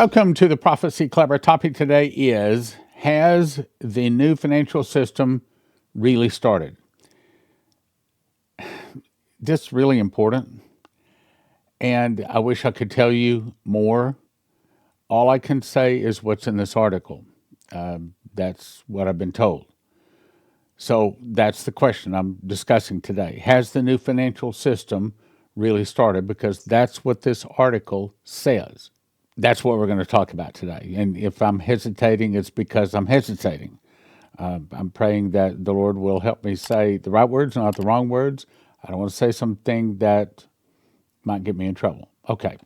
Welcome to the Prophecy Club. Our topic today is, has the new financial system really started? This is really important, and I wish I could tell you more. All I can say is what's in this article. That's what I've been told. So that's the question I'm discussing today. Has the new financial system really started? Because that's what this article says. That's what we're going to talk about today. And if I'm hesitating, it's because I'm hesitating. I'm praying that the Lord will help me say the right words, not the wrong words. I don't want to say something that might get me in trouble. Okay,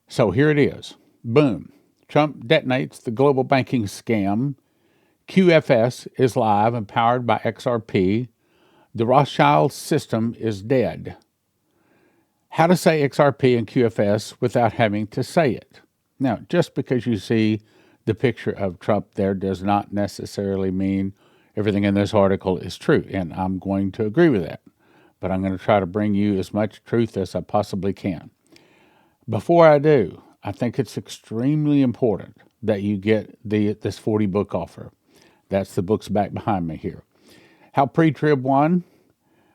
so here it is. Boom. Trump detonates the global banking scam. QFS is live and powered by XRP. The Rothschild system is dead. How to say XRP and QFS without having to say it. Now, just because you see the picture of Trump there does not necessarily mean everything in this article is true, and I'm going to agree with that. But I'm going to try to bring you as much truth as I possibly can. Before I do, I think it's extremely important that you get this 40-book offer. That's the books back behind me here. How Pre-Trib won?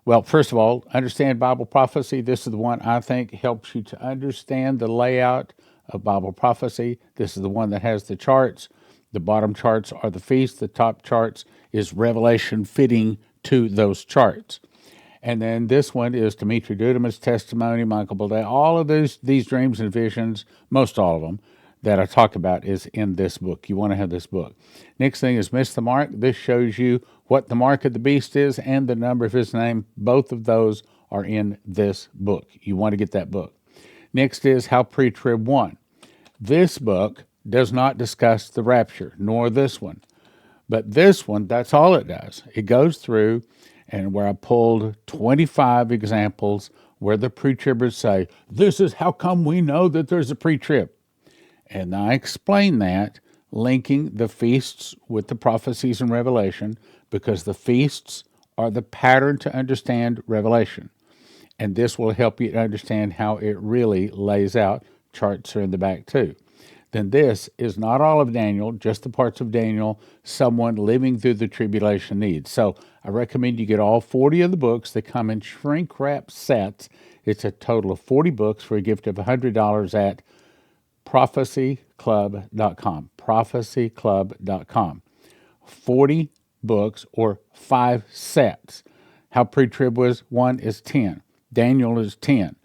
Well, first of all, understand Bible prophecy. This is the one I think helps you to understand the layout of Bible prophecy. This is the one that has the charts. The bottom charts are the feasts. The top charts is Revelation fitting to those charts. And then this one is Dimitri Duduman's testimony, Michael Buldea. All of these dreams and visions, most all of them, that I talk about is in this book. You want to have this book. Next thing is Miss the Mark. This shows you what the mark of the beast is and the number of his name. Both of those are in this book. You want to get that book. Next is How Pre-Trib Won. This book does not discuss the rapture, nor this one. But this one, that's all it does. It goes through and where I pulled 25 examples where the pre-tribbers say, this is how come we know that there's a pre-trib. And I explain that, linking the feasts with the prophecies in Revelation, because the feasts are the pattern to understand Revelation. And this will help you to understand how it really lays out. Charts are in the back too. Then this is not all of Daniel, just the parts of Daniel someone living through the tribulation needs. So I recommend you get all 40 of the books. They come in shrink-wrap sets. It's a total of 40 books for a gift of $100 at prophecyclub.com. Prophecyclub.com. 40 books or 5 sets. How Pre-Trib was, one is 10. Daniel is 10.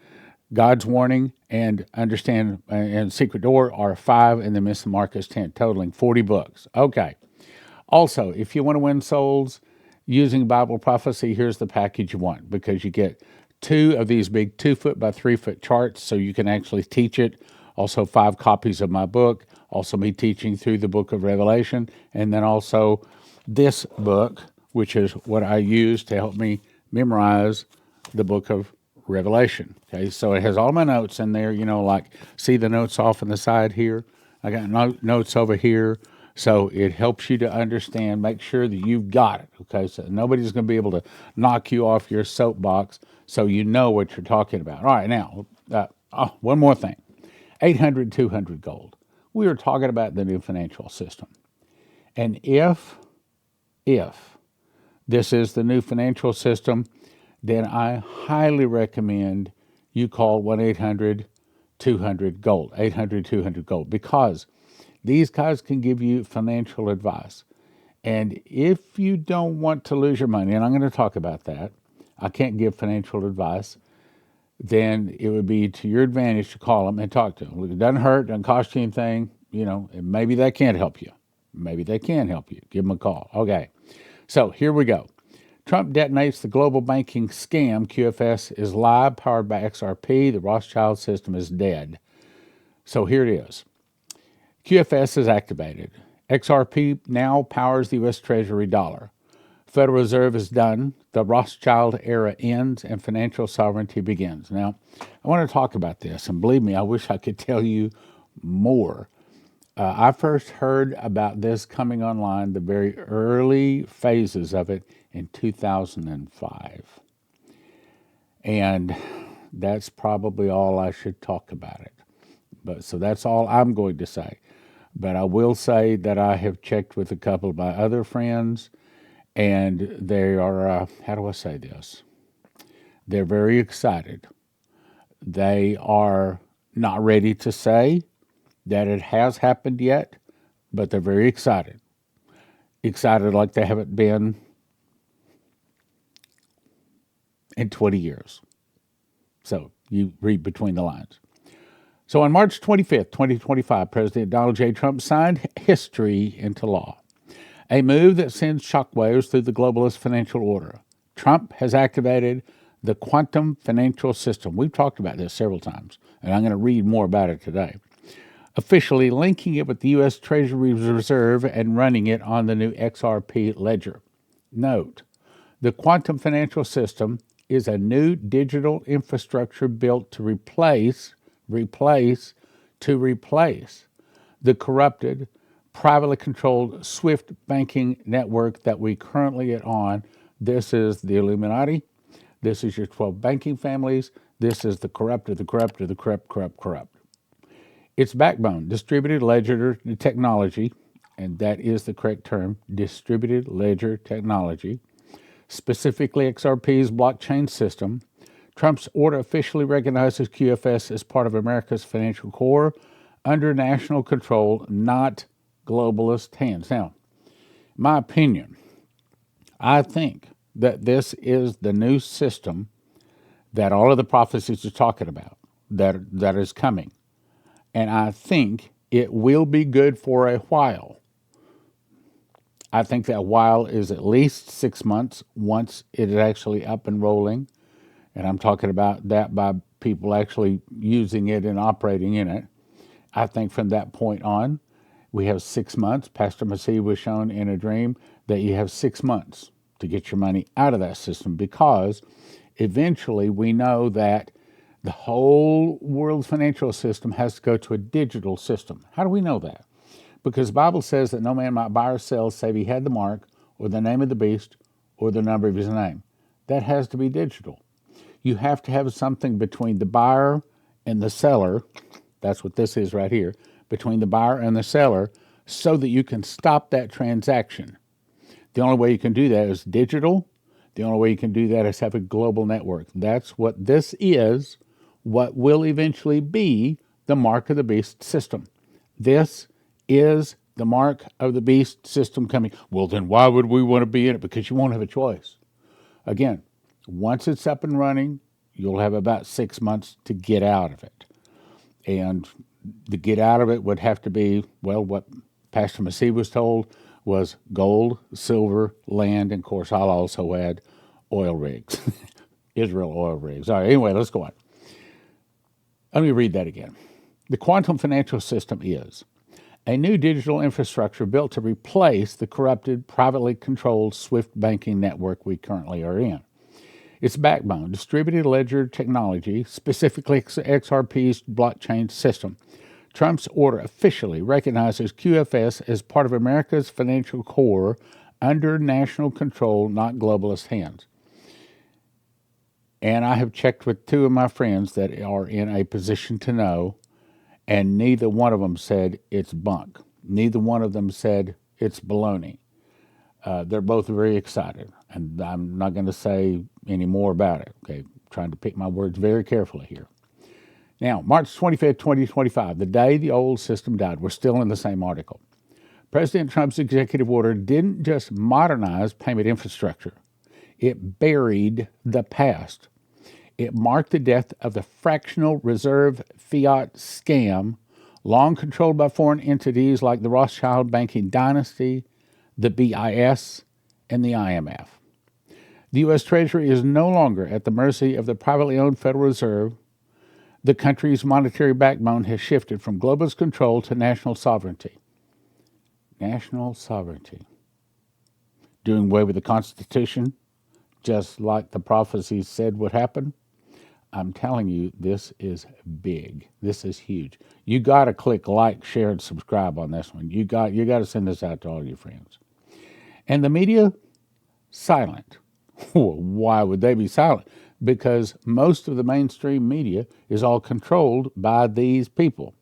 God's Warning and Understand and Secret Door are 5, and then Miss the Mark is 10, totaling 40 books. Okay. Also, if you want to win souls using Bible prophecy, here's the package you want, because you get 2 of these big 2-foot by 3-foot charts so you can actually teach it. Also 5 copies of my book, also me teaching through the book of Revelation, and then also this book, which is what I use to help me memorize the book of Revelation. Okay, so it has all my notes in there, like see the notes off on the side here? I got notes over here. So it helps you to understand, make sure that you've got it. Okay, so nobody's going to be able to knock you off your soapbox, so you know what you're talking about. All right, now, one more thing. 800-200 gold. We were talking about the new financial system. And if this is the new financial system, then I highly recommend you call 1-800-200-GOLD, 800-200-GOLD, because these guys can give you financial advice. And if you don't want to lose your money, and I'm going to talk about that, I can't give financial advice, then it would be to your advantage to call them and talk to them. It doesn't hurt, doesn't cost you anything, and maybe they can't help you. Maybe they can help you. Give them a call. Okay, so here we go. Trump detonates the global banking scam. QFS is live, powered by XRP. The Rothschild system is dead. So here it is. QFS is activated. XRP now powers the U.S. Treasury dollar. Federal Reserve is done. The Rothschild era ends and financial sovereignty begins. Now, I want to talk about this, and believe me, I wish I could tell you more. I first heard about this coming online, the very early phases of it, in 2005. And that's probably all I should talk about it. But so that's all I'm going to say. But I will say that I have checked with a couple of my other friends, and they are, how do I say this? They're very excited. They are not ready to say that it has happened yet, but they're very excited. Excited like they haven't been in 20 years. So you read between the lines. So on March 25th, 2025, President Donald J. Trump signed history into law, a move that sends shockwaves through the globalist financial order. Trump has activated the quantum financial system. We've talked about this several times, and I'm going to read more about it today. Officially linking it with the U.S. Treasury Reserve and running it on the new XRP ledger. Note, the quantum financial system is a new digital infrastructure built to replace the corrupted, privately controlled SWIFT banking network that we currently are on. This is the Illuminati. This is your 12 banking families. This is the corrupt. Its backbone, distributed ledger technology, and that is the correct term, distributed ledger technology, specifically XRP's blockchain system. Trump's order officially recognizes QFS as part of America's financial core under national control, not globalist hands. Now, my opinion, I think that this is the new system that all of the prophecies are talking about that is coming. And I think it will be good for a while. I think that while is at least 6 months once it is actually up and rolling. And I'm talking about that by people actually using it and operating in it. I think from that point on, we have 6 months. Pastor Massey was shown in a dream that you have 6 months to get your money out of that system, because eventually we know that the whole world's financial system has to go to a digital system. How do we know that? Because the Bible says that no man might buy or sell save he had the mark or the name of the beast or the number of his name. That has to be digital. You have to have something between the buyer and the seller. That's what this is right here. Between the buyer and the seller, so that you can stop that transaction. The only way you can do that is digital. The only way you can do that is have a global network. That's what this is, what will eventually be the mark of the beast system. This is the mark of the beast system coming. Well, then why would we want to be in it? Because you won't have a choice. Again, once it's up and running, you'll have about 6 months to get out of it. And the get out of it would have to be, well, what Pastor Massey was told was gold, silver, land, and of course I'll also add oil rigs, Israel oil rigs. All right, anyway, let's go on. Let me read that again. The quantum financial system is a new digital infrastructure built to replace the corrupted, privately controlled SWIFT banking network we currently are in. Its backbone, distributed ledger technology, specifically XRP's blockchain system. Trump's order officially recognizes QFS as part of America's financial core under national control, not globalist hands. And I have checked with two of my friends that are in a position to know, and neither one of them said it's bunk. Neither one of them said it's baloney. They're both very excited, and I'm not going to say any more about it. Okay, trying to pick my words very carefully here. Now, March 25th, 2025, the day the old system died. We're still in the same article. President Trump's executive order didn't just modernize payment infrastructure. It buried the past. It marked the death of the fractional reserve fiat scam, long controlled by foreign entities like the Rothschild banking dynasty, the BIS, and the IMF. The U.S. Treasury is no longer at the mercy of the privately owned Federal Reserve. The country's monetary backbone has shifted from globalist control to national sovereignty. National sovereignty. Doing away with the Constitution, just like the prophecies said would happen. I'm telling you, this is big. This is huge. You got to click like, share, and subscribe on this one. You got to send this out to all your friends. And the media, silent. Why would they be silent? Because most of the mainstream media is all controlled by these people.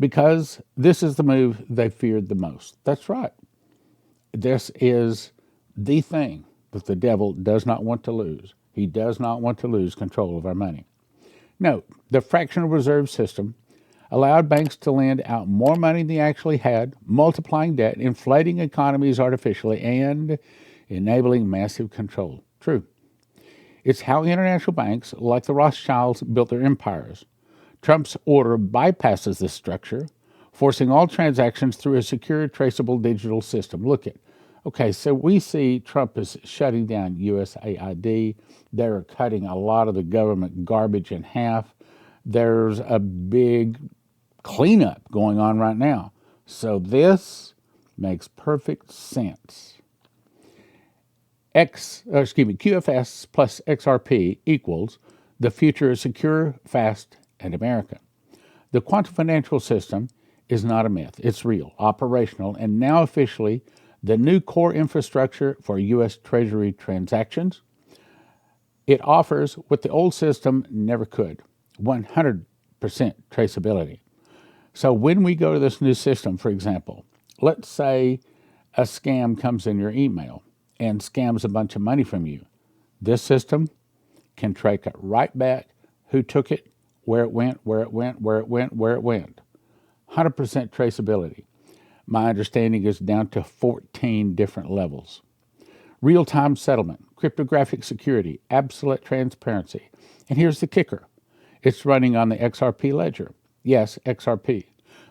because this is the move they feared the most. That's right. This is the thing that the devil does not want to lose. He does not want to lose control of our money. Note, the fractional reserve system allowed banks to lend out more money than they actually had, multiplying debt, inflating economies artificially, and enabling massive control. True. It's how international banks, like the Rothschilds, built their empires. Trump's order bypasses this structure, forcing all transactions through a secure, traceable digital system. Look at, okay, so we see Trump is shutting down USAID. They're cutting a lot of the government garbage in half. There's a big cleanup going on right now. So this makes perfect sense. QFS plus XRP equals the future is secure, fast, and American. The quantum financial system is not a myth. It's real, operational, and now officially the new core infrastructure for U.S. Treasury transactions. It offers what the old system never could, 100% traceability. So when we go to this new system, for example, let's say a scam comes in your email and scams a bunch of money from you. This system can track it right back, who took it, where it went, where it went, where it went, where it went. 100% traceability. My understanding is down to 14 different levels. Real-time settlement, cryptographic security, absolute transparency. And here's the kicker. It's running on the XRP ledger. Yes, XRP.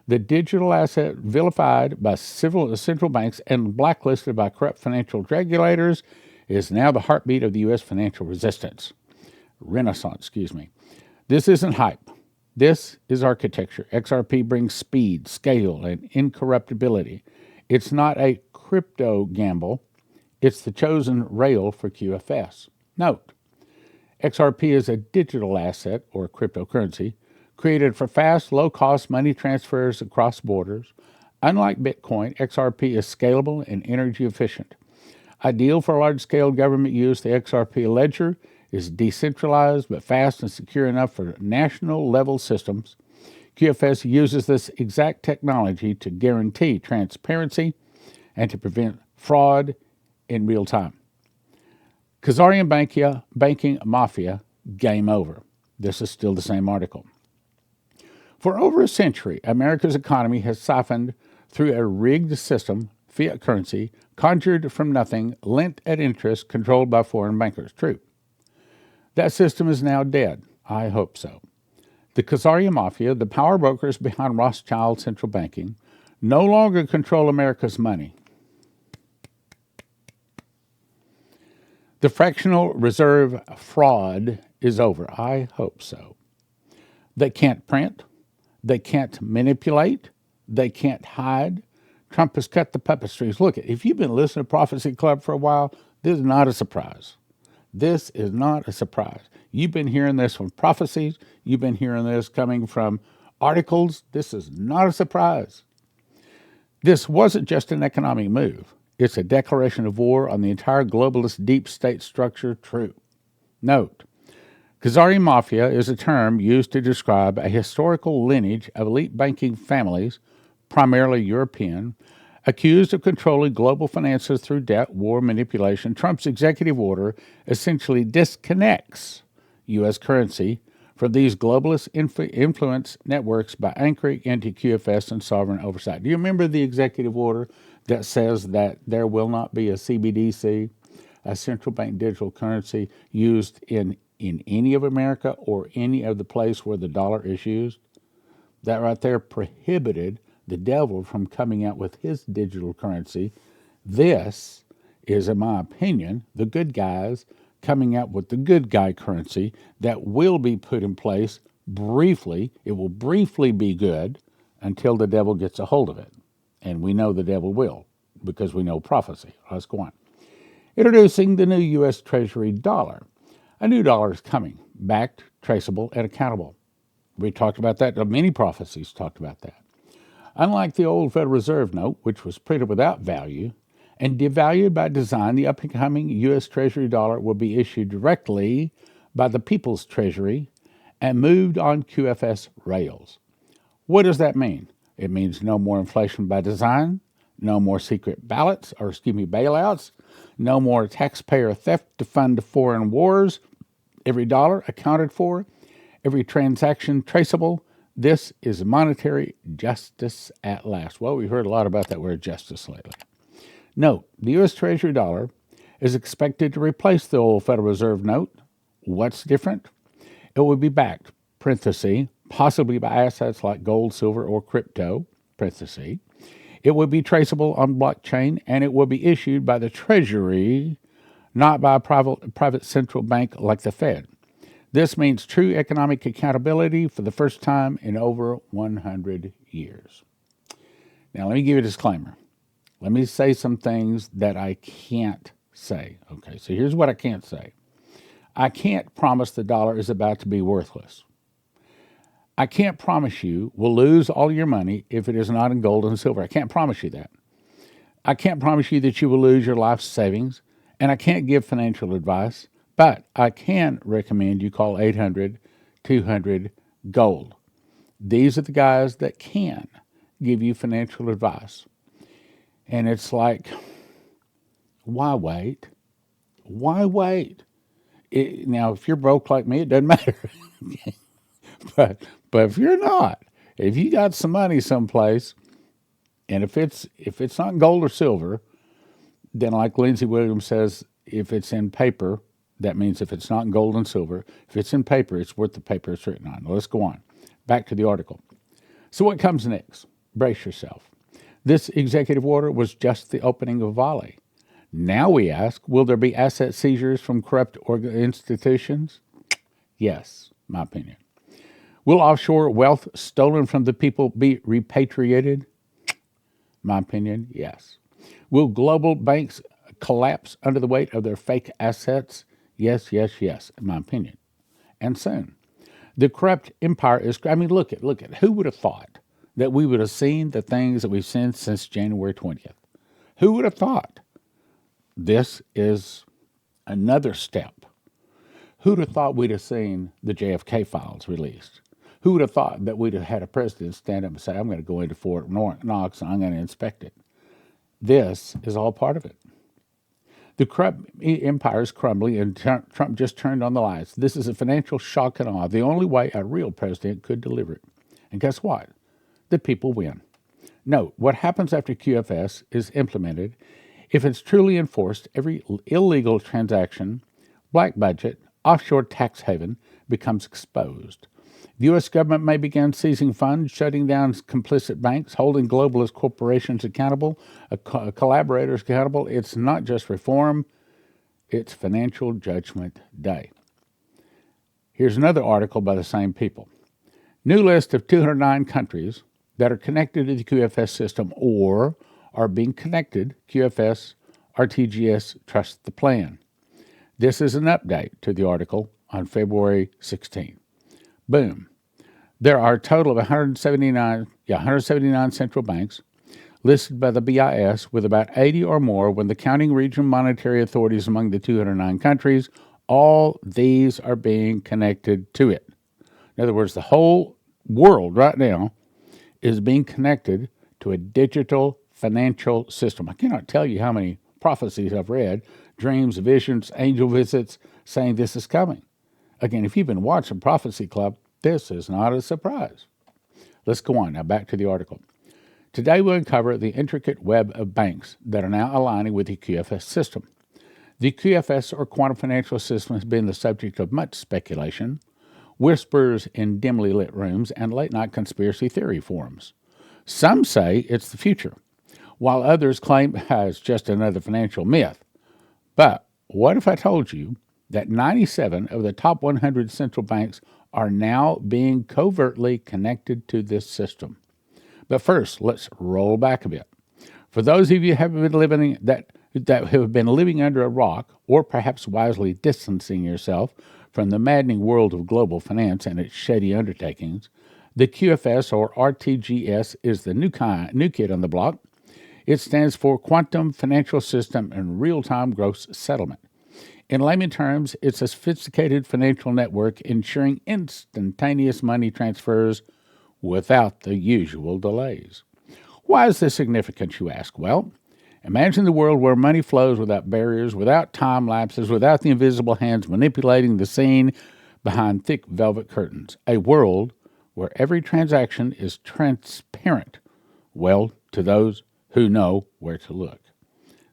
The digital asset vilified by central banks and blacklisted by corrupt financial regulators is now the heartbeat of the U.S. financial renaissance. This isn't hype. This is architecture. XRP brings speed, scale, and incorruptibility. It's not a crypto gamble. It's the chosen rail for QFS. Note, XRP is a digital asset, or cryptocurrency, created for fast, low-cost money transfers across borders. Unlike Bitcoin, XRP is scalable and energy efficient. Ideal for large-scale government use, the XRP ledger is decentralized but fast and secure enough for national-level systems. QFS uses this exact technology to guarantee transparency and to prevent fraud in real time. Khazarian banking mafia, game over. This is still the same article. For over a century, America's economy has siphoned through a rigged system, fiat currency, conjured from nothing, lent at interest, controlled by foreign bankers. True. That system is now dead. I hope so. The Khazarian Mafia, the power brokers behind Rothschild central banking, no longer control America's money. The fractional reserve fraud is over. I hope so. They can't print. They can't manipulate. They can't hide. Trump has cut the puppet strings. Look, if you've been listening to Prophecy Club for a while, this is not a surprise. This is not a surprise. You've been hearing this from prophecies. You've been hearing this coming from articles. This is not a surprise. This wasn't just an economic move. It's a declaration of war on the entire globalist deep state structure. True. Note, Khazarian Mafia is a term used to describe a historical lineage of elite banking families, primarily European, accused of controlling global finances through debt, war, manipulation. Trump's executive order essentially disconnects U.S. currency from these globalist influence networks by anchoring into QFS and sovereign oversight. Do you remember the executive order that says that there will not be a CBDC, a central bank digital currency, used in any of America or any of the place where the dollar is used? That right there prohibited the devil from coming out with his digital currency. This is, in my opinion, the good guys coming out with the good guy currency that will be put in place briefly. It will briefly be good until the devil gets a hold of it. And we know the devil will, because we know prophecy. Let's go on. Introducing the new U.S. Treasury dollar. A new dollar is coming, backed, traceable, and accountable. We talked about that. Many prophecies talked about that. Unlike the old Federal Reserve note, which was printed without value and devalued by design, the upcoming U.S. Treasury dollar will be issued directly by the People's Treasury and moved on QFS rails. What does that mean? It means no more inflation by design, no more secret bailouts, no more taxpayer theft to fund foreign wars. Every dollar accounted for, every transaction traceable. This is monetary justice at last. Well, we've heard a lot about that word justice lately. Note, the U.S. Treasury dollar is expected to replace the old Federal Reserve note. What's different? It will be backed, parenthesis, possibly by assets like gold, silver, or crypto, parenthesis. It will be traceable on blockchain, and it will be issued by the Treasury, not by a private central bank like the Fed. This means true economic accountability for the first time in over 100 years. Now, let me give you a disclaimer. Let me say some things that I can't say. Okay, so here's what I can't say. I can't promise the dollar is about to be worthless. I can't promise you will lose all your money if it is not in gold and silver. I can't promise you that. I can't promise you that you will lose your life savings, and I can't give financial advice, but I can recommend you call 800-200-GOLD. These are the guys that can give you financial advice. And it's like, why wait? Why wait? Now, if you're broke like me, it doesn't matter. but if you're not, if you got some money someplace, and if it's not gold or silver, then like Lindsey Williams says, if it's in paper, that means if it's not in gold and silver, if it's in paper, it's worth the paper it's written on. Now, let's go on. Back to the article. So what comes next? Brace yourself. This executive order was just the opening of volley. Now we ask, will there be asset seizures from corrupt institutions? Yes, my opinion. Will offshore wealth stolen from the people be repatriated? My opinion, yes. Will global banks collapse under the weight of their fake assets? Yes, yes, yes, in my opinion. And soon. The corrupt empire is, look at, who would have thought that we would have seen the things that we've seen since January 20th? Who would have thought? This is another step. Who'd have thought we'd have seen the JFK files released? Who would have thought that we'd have had a president stand up and say, I'm going to go into Fort Knox and I'm going to inspect it? This is all part of it. The corrupt empire is crumbling, and Trump just turned on the lights. This is a financial shock and awe, the only way a real president could deliver it. And guess what? The people win. Note, what happens after QFS is implemented, if it's truly enforced, every illegal transaction, black budget, offshore tax haven becomes exposed. The U.S. government may begin seizing funds, shutting down complicit banks, holding globalist corporations accountable, collaborators accountable. It's not just reform, it's financial judgment day. Here's another article by the same people. New list of 209 countries that are connected to the QFS system or are being connected. QFS, RTGS, trust the plan. This is an update to the article on February 16. Boom. There are a total of 179 central banks listed by the BIS, with about 80 or more when the counting regional monetary authorities among the 209 countries. All these are being connected to it. In other words, the whole world right now is being connected to a digital financial system. I cannot tell you how many prophecies I've read, dreams, visions, angel visits, saying this is coming. Again, if you've been watching Prophecy Club, this is not a surprise. Let's go on now, back to the article. Today we'll uncover the intricate web of banks that are now aligning with the QFS system. The QFS, or quantum financial system, has been the subject of much speculation, whispers in dimly lit rooms, and late-night conspiracy theory forums. Some say it's the future, while others claim it's just another financial myth. But what if I told you that 97 of the top 100 central banks are now being covertly connected to this system? But first, let's roll back a bit. For those of you who have been living under a rock, or perhaps wisely distancing yourself from the maddening world of global finance and its shady undertakings, the QFS, or RTGS, is the new kid on the block. It stands for Quantum Financial System and Real-Time Gross Settlement. In layman terms, it's a sophisticated financial network ensuring instantaneous money transfers without the usual delays. Why is this significant, you ask? Well, imagine the world where money flows without barriers, without time lapses, without the invisible hands manipulating the scene behind thick velvet curtains. A world where every transaction is transparent, well, to those who know where to look.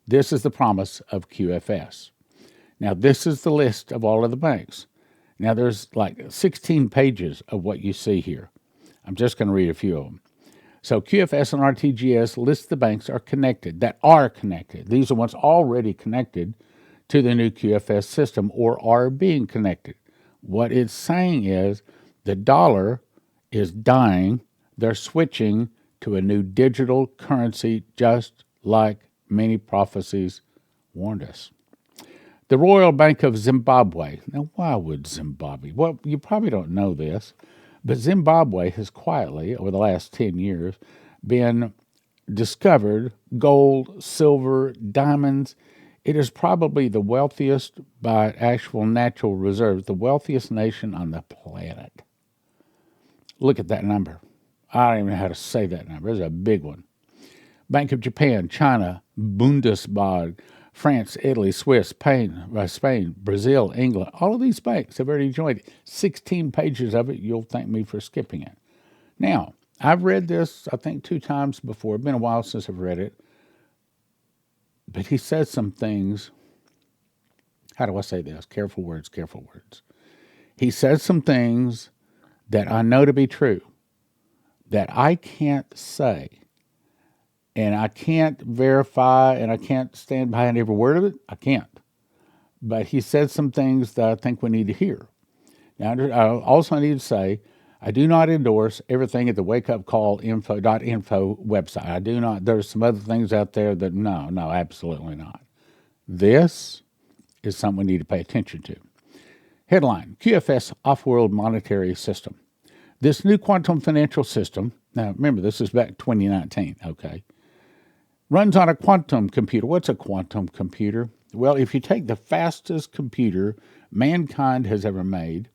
This is the promise of QFS. Now, this is the list of all of the banks. Now, there's like 16 pages of what you see here. I'm just going to read a few of them. So QFS and RTGS list the banks that are connected. These are ones already connected to the new QFS system or are being connected. What it's saying is the dollar is dying. They're switching to a new digital currency, just like many prophecies warned us. The Royal Bank of Zimbabwe. Now, why would Zimbabwe? Well, you probably don't know this, but Zimbabwe has quietly, over the last 10 years, been discovered gold, silver, diamonds. It is probably the wealthiest by actual natural reserves, the wealthiest nation on the planet. Look at that number. I don't even know how to say that number. It's a big one. Bank of Japan, China, Bundesbank, France, Italy, Swiss, Spain, Brazil, England, all of these banks have already joined. 16 pages of it. You'll thank me for skipping it. Now, I've read this, I think, 2 times before. It's been a while since I've read it. But he says some things. How do I say this? Careful words, careful words. He says some things that I know to be true that I can't say. And I can't verify, and I can't stand behind every word of it. I can't. But he said some things that I think we need to hear. Now, I also need to say, I do not endorse everything at the wakeupcallinfo.info website. I do not. There's some other things out there that, no, absolutely not. This is something we need to pay attention to. Headline, QFS Off-World Monetary System. This new quantum financial system, now remember, this is back 2019, okay, runs on a quantum computer. What's a quantum computer? Well, if you take the fastest computer mankind has ever made,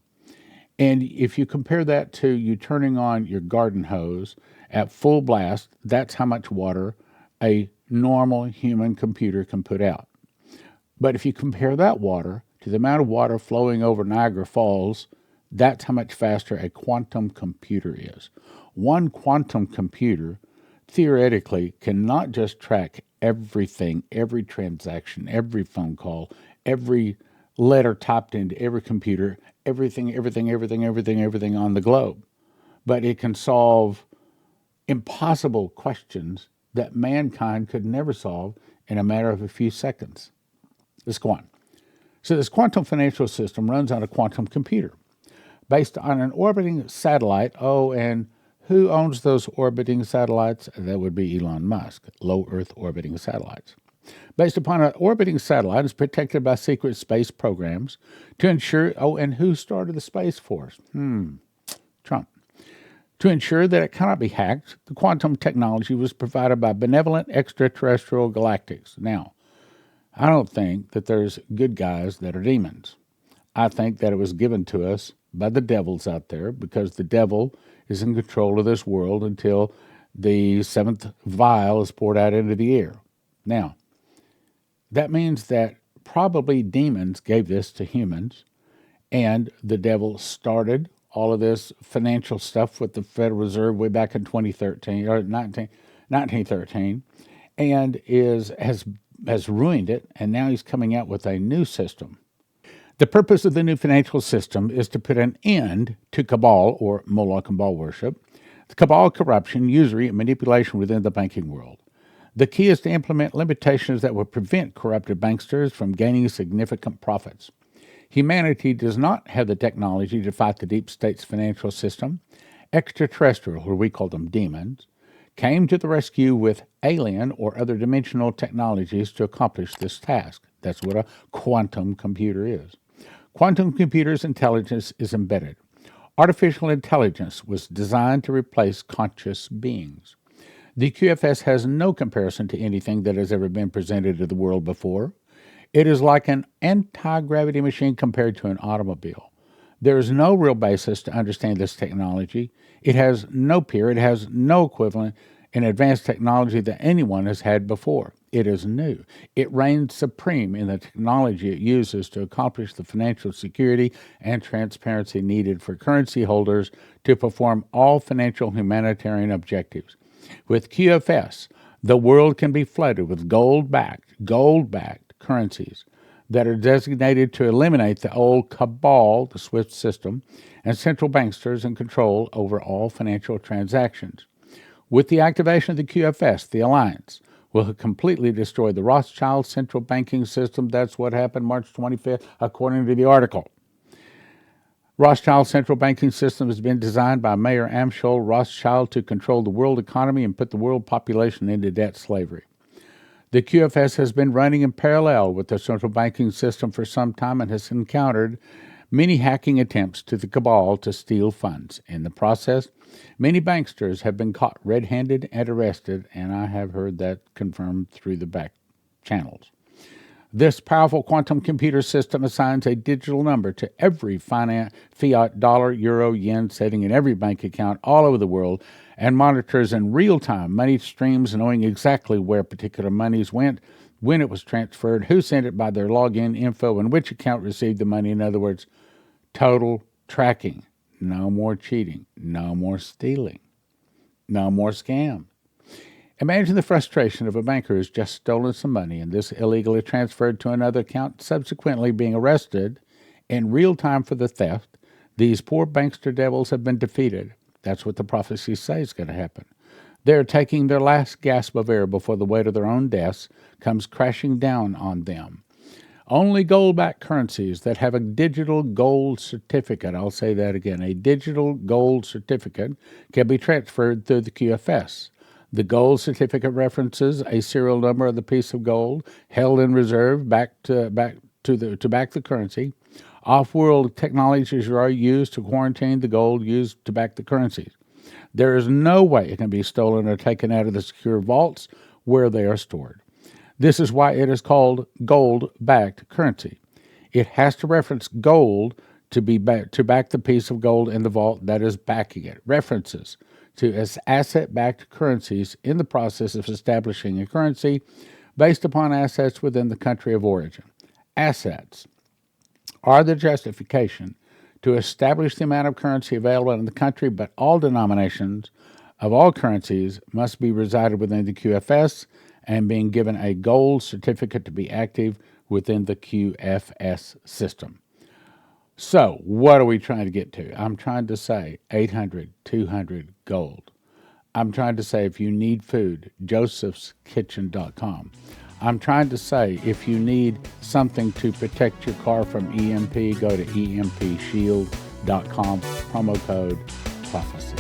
and if you compare that to you turning on your garden hose at full blast, that's how much water a normal human computer can put out. But if you compare that water to the amount of water flowing over Niagara Falls, that's how much faster a quantum computer is. One quantum computer theoretically can not just track everything, every transaction, every phone call, every letter typed into every computer, everything on the globe, but it can solve impossible questions that mankind could never solve in a matter of a few seconds. Let's go on. So this quantum financial system runs on a quantum computer based on an orbiting satellite. Oh, and who owns those orbiting satellites? That would be Elon Musk, low Earth orbiting satellites. Based upon an orbiting satellite is protected by secret space programs to ensure, and who started the Space Force? Trump. To ensure that it cannot be hacked, the quantum technology was provided by benevolent extraterrestrial galactics. Now, I don't think that there's good guys that are demons. I think that it was given to us by the devils out there because the devil is in control of this world until the 7th vial is poured out into the air. Now, that means that probably demons gave this to humans, and the devil started all of this financial stuff with the Federal Reserve way back in 2013 or 1913, and has ruined it, and now he's coming out with a new system. The purpose of the new financial system is to put an end to cabal or Moloch and Baal worship, the cabal corruption, usury, and manipulation within the banking world. The key is to implement limitations that will prevent corrupted banksters from gaining significant profits. Humanity does not have the technology to fight the deep state's financial system. Extraterrestrial, or we call them demons, came to the rescue with alien or other dimensional technologies to accomplish this task. That's what a quantum computer is. Quantum computers' intelligence is embedded. Artificial intelligence was designed to replace conscious beings. The QFS has no comparison to anything that has ever been presented to the world before. It is like an anti-gravity machine compared to an automobile. There is no real basis to understand this technology. It has no peer, it has no equivalent in advanced technology that anyone has had before. It is new. It reigns supreme in the technology it uses to accomplish the financial security and transparency needed for currency holders to perform all financial humanitarian objectives. With QFS, the world can be flooded with gold-backed currencies that are designated to eliminate the old cabal, the SWIFT system, and central banksters in control over all financial transactions. With the activation of the QFS, the alliance will completely destroy the Rothschild central banking system. That's what happened March 25th, according to the article. Rothschild central banking system has been designed by Mayor Amschel Rothschild to control the world economy and put the world population into debt slavery. The QFS has been running in parallel with the central banking system for some time and has encountered many hacking attempts to the cabal to steal funds. In the process, many banksters have been caught red-handed and arrested, and I have heard that confirmed through the back channels. This powerful quantum computer system assigns a digital number to every fiat dollar, euro, yen setting in every bank account all over the world and monitors in real time money streams, knowing exactly where particular monies went, when it was transferred, who sent it by their login info, and which account received the money. In other words, total tracking. No more cheating. No more stealing. No more scam. Imagine the frustration of a banker who's just stolen some money and this illegally transferred to another account, subsequently being arrested in real time for the theft. These poor bankster devils have been defeated. That's what the prophecies say is going to happen. They're taking their last gasp of air before the weight of their own deaths comes crashing down on them. Only gold-backed currencies that have a digital gold certificate, I'll say that again, a digital gold certificate can be transferred through the QFS. The gold certificate references a serial number of the piece of gold held in reserve to back the currency. Off-world technologies are used to quarantine the gold used to back the currencies. There is no way it can be stolen or taken out of the secure vaults where they are stored. This is why it is called gold-backed currency. It has to reference gold to back the piece of gold in the vault that is backing it. References to asset-backed currencies in the process of establishing a currency based upon assets within the country of origin. Assets are the justification to establish the amount of currency available in the country, but all denominations of all currencies must be resided within the QFS and being given a gold certificate to be active within the QFS system. So, what are we trying to get to? I'm trying to say 800, 200 gold. I'm trying to say if you need food, josephskitchen.com. I'm trying to say if you need something to protect your car from EMP, go to EMP Shields.com, promo code PROPHECY.